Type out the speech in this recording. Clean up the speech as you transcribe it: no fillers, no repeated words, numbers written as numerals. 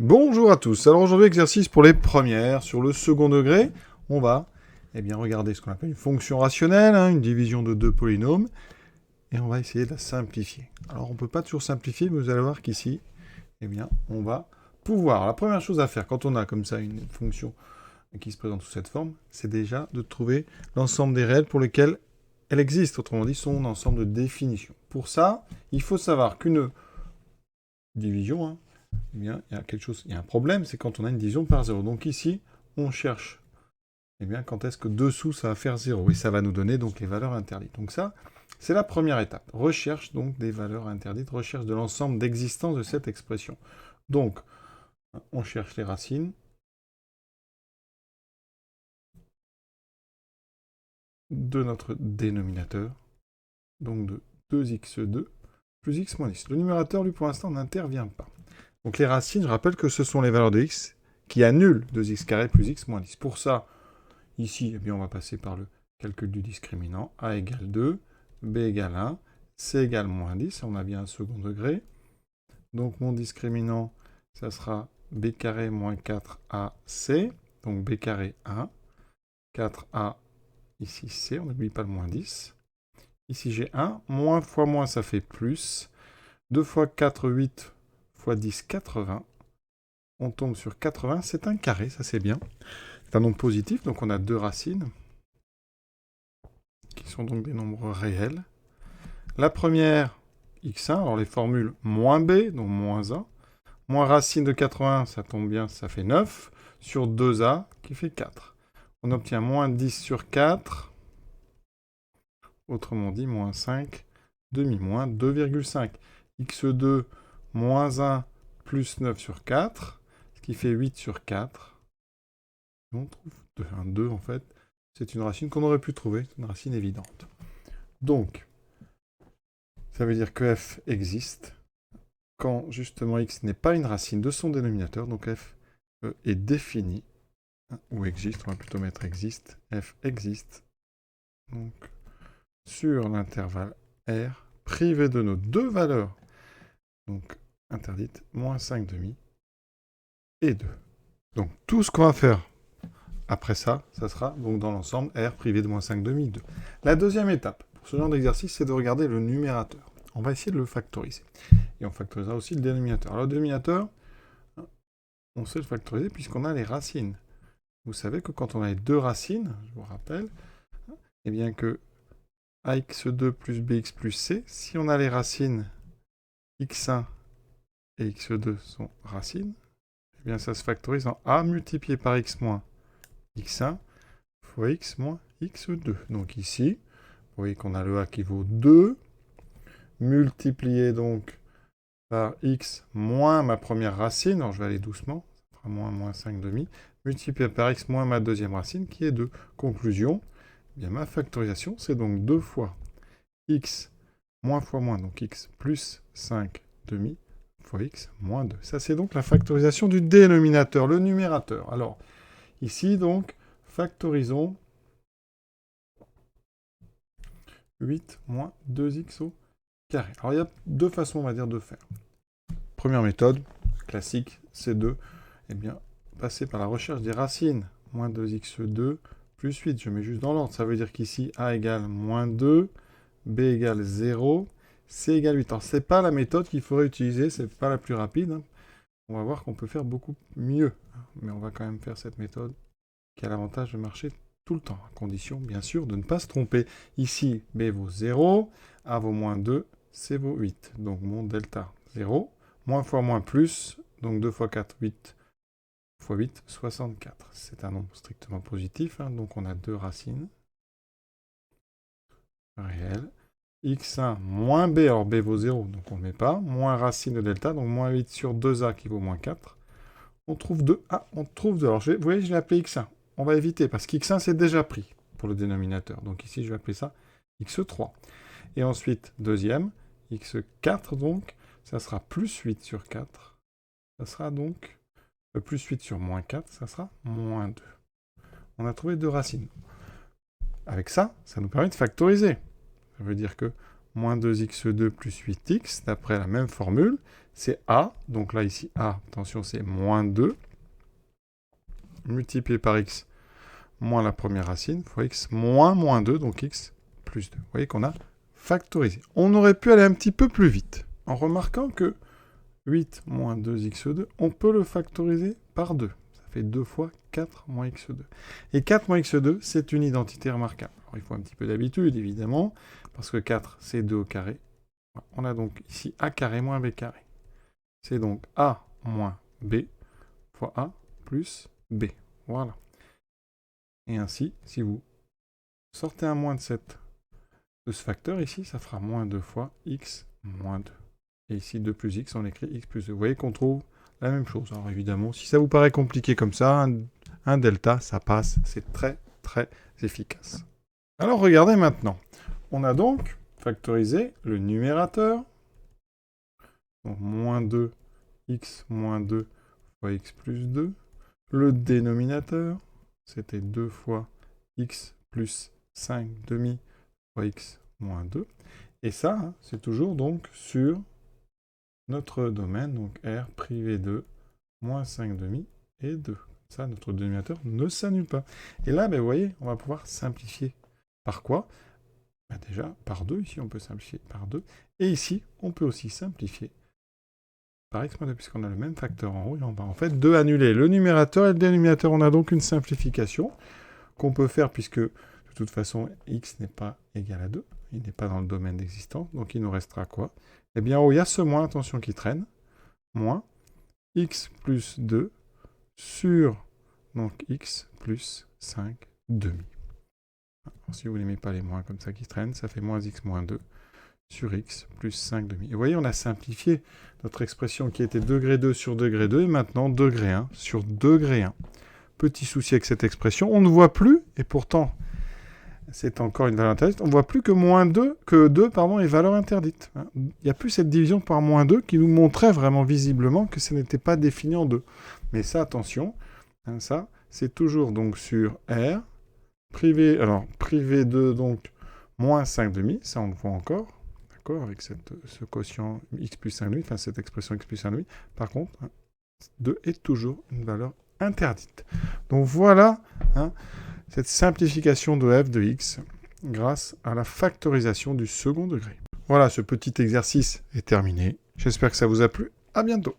Bonjour à tous. Alors aujourd'hui, exercice pour les premières. Sur le second degré, on va regarder ce qu'on appelle une fonction rationnelle, une division de deux polynômes, et on va essayer de la simplifier. Alors on ne peut pas toujours simplifier, mais vous allez voir qu'ici, on va pouvoir. La première chose à faire quand on a comme ça une fonction qui se présente sous cette forme, c'est déjà de trouver l'ensemble des réels pour lesquels elle existe, autrement dit son ensemble de définitions. Pour ça, il faut savoir qu'une division, il y a un problème, c'est quand on a une division par 0. Donc ici, on cherche quand est-ce que dessous ça va faire 0. Et ça va nous donner donc les valeurs interdites. Donc ça, c'est la première étape. Recherche donc des valeurs interdites, recherche de l'ensemble d'existence de cette expression. Donc, on cherche les racines de notre dénominateur, donc de 2x2 plus x moins 10. Le numérateur, lui, pour l'instant, n'intervient pas. Donc les racines, je rappelle que ce sont les valeurs de x qui annulent 2x carré plus x moins 10. Pour ça, ici, on va passer par le calcul du discriminant. A égale 2, B égale 1, C égale moins 10. On a bien un second degré. Donc mon discriminant, ça sera B carré moins 4AC. Donc B carré 1. 4A, ici C, on n'oublie pas le moins 10. Ici j'ai 1. Moins fois moins, ça fait plus. 2 fois 4, 8 fois 10, 80. On tombe sur 80. C'est un carré, ça c'est bien. C'est un nombre positif, donc on a deux racines, qui sont donc des nombres réels. La première, x1, alors les formules moins b, donc moins 1, moins racine de 80, ça tombe bien, ça fait 9, sur 2a, qui fait 4. On obtient moins 10 sur 4, autrement dit, moins 5, demi, moins 2,5. x2, moins 1, plus 9 sur 4, ce qui fait 8 sur 4. On trouve un 2, en fait. C'est une racine qu'on aurait pu trouver, une racine évidente. Donc, ça veut dire que f existe quand justement x n'est pas une racine de son dénominateur, donc f est défini, ou existe, on va plutôt mettre existe, f existe, donc sur l'intervalle R, privé de nos deux valeurs, donc interdites, moins 5 demi et 2. Donc tout ce qu'on va faire après ça, ça sera donc dans l'ensemble R privé de moins 5 demi, 2. La deuxième étape pour ce genre d'exercice, c'est de regarder le numérateur. On va essayer de le factoriser. Et on factorisera aussi le dénominateur. Alors le dénominateur, on sait le factoriser puisqu'on a les racines. Vous savez que quand on a les deux racines, je vous rappelle, eh bien que ax2 plus bx plus c, si on a les racines x1 et x2 sont racines, eh bien ça se factorise en a multiplié par x moins x1 fois x moins x2. Donc ici, vous voyez qu'on a le a qui vaut 2, multiplié donc par x moins ma première racine, alors je vais aller doucement, ça fera moins 5 demi, multiplié par x moins ma deuxième racine, qui est 2. Conclusion, eh bien ma factorisation, c'est donc 2 fois x moins fois moins, donc x plus 5 demi, fois x moins 2. Ça, c'est donc la factorisation du dénominateur, le numérateur. Alors, ici, donc, factorisons 8 moins 2x au carré. Alors, il y a deux façons, on va dire, de faire. Première méthode, classique, c'est de passer par la recherche des racines. Moins 2x2 plus 8. Je mets juste dans l'ordre. Ça veut dire qu'ici, a égale moins 2, b égale 0, c égale 8. Alors, ce n'est pas la méthode qu'il faudrait utiliser, ce n'est pas la plus rapide. On va voir qu'on peut faire beaucoup mieux. Mais on va quand même faire cette méthode qui a l'avantage de marcher tout le temps, à condition, bien sûr, de ne pas se tromper. Ici, b vaut 0, a vaut moins 2, c vaut 8. Donc, mon delta, 0. Moins fois moins plus, donc 2 fois 4, 8 fois 8, 64. C'est un nombre strictement positif, donc on a deux racines réelles. x1 moins b, alors b vaut 0, donc on ne le met pas, moins racine de delta, donc moins 8 sur 2a qui vaut moins 4. On trouve 2. Ah, on trouve 2. Alors, vous voyez, je l'ai appelé x1. On va éviter, parce qu'x1, c'est déjà pris pour le dénominateur. Donc ici, je vais appeler ça x3. Et ensuite, deuxième, x4, donc, ça sera plus 8 sur 4. Ça sera donc plus 8 sur moins 4, ça sera moins 2. On a trouvé deux racines. Avec ça, ça nous permet de factoriser. Ça veut dire que moins 2x2 plus 8x, d'après la même formule, c'est a. Donc là, ici, a, attention, c'est moins 2, multiplié par x, moins la première racine, fois x, moins 2, donc x plus 2. Vous voyez qu'on a factorisé. On aurait pu aller un petit peu plus vite, en remarquant que 8 moins 2x2, on peut le factoriser par 2. Ça fait 2 fois 4 moins x2. Et 4 moins x2, c'est une identité remarquable. Alors, il faut un petit peu d'habitude, évidemment, parce que 4, c'est 2 au carré. On a donc ici a carré moins b carré. C'est donc a moins b fois a plus b. Voilà. Et ainsi, si vous sortez un moins de ce facteur ici, ça fera moins 2 fois x moins 2. Et ici, 2 plus x, on écrit x plus 2. Vous voyez qu'on trouve la même chose. Alors évidemment, si ça vous paraît compliqué comme ça, un delta, ça passe. C'est très, très efficace. Alors regardez maintenant. On a donc factorisé le numérateur. Donc moins 2x moins 2 fois x plus 2. Le dénominateur, c'était 2 fois x plus 5 demi fois x moins 2. Et ça, hein, c'est toujours donc sur notre domaine, donc R privé 2, moins 5 demi et 2. Ça, notre dénominateur ne s'annule pas. Et là, ben, vous voyez, on va pouvoir simplifier. Par quoi? Ben, déjà, par 2. Ici, on peut simplifier par 2. Et ici, on peut aussi simplifier par x moins 2, puisqu'on a le même facteur en haut et en bas. En fait, 2 annulés. Le numérateur et le dénominateur, on a donc une simplification qu'on peut faire, puisque de toute façon, x n'est pas égal à 2. Il n'est pas dans le domaine d'existence. Donc, il nous restera quoi? Eh bien, en haut, il y a ce moins, attention, qui traîne. Moins x plus 2 sur donc x plus 5 demi. Alors, si vous n'aimez pas les moins comme ça qui traînent, ça fait moins x moins 2 sur x plus 5 demi. Et vous voyez, on a simplifié notre expression qui était degré 2 sur degré 2, et maintenant degré 1 sur degré 1. Petit souci avec cette expression, on ne voit plus, et pourtant, c'est encore une valeur interdite, on ne voit plus que moins 2, que 2 est valeur interdite. Il n'y a plus cette division par moins 2 qui nous montrait vraiment visiblement que ça n'était pas défini en 2. Mais ça, attention, hein, ça, c'est toujours donc sur R, privé 2, donc moins 5 demi, ça on le voit encore, d'accord, avec ce quotient x plus 5 demi, enfin cette expression x plus 5 demi. Par contre, hein, 2 est toujours une valeur interdite. Donc voilà, hein, cette simplification de f de x grâce à la factorisation du second degré. Voilà, ce petit exercice est terminé. J'espère que ça vous a plu. À bientôt.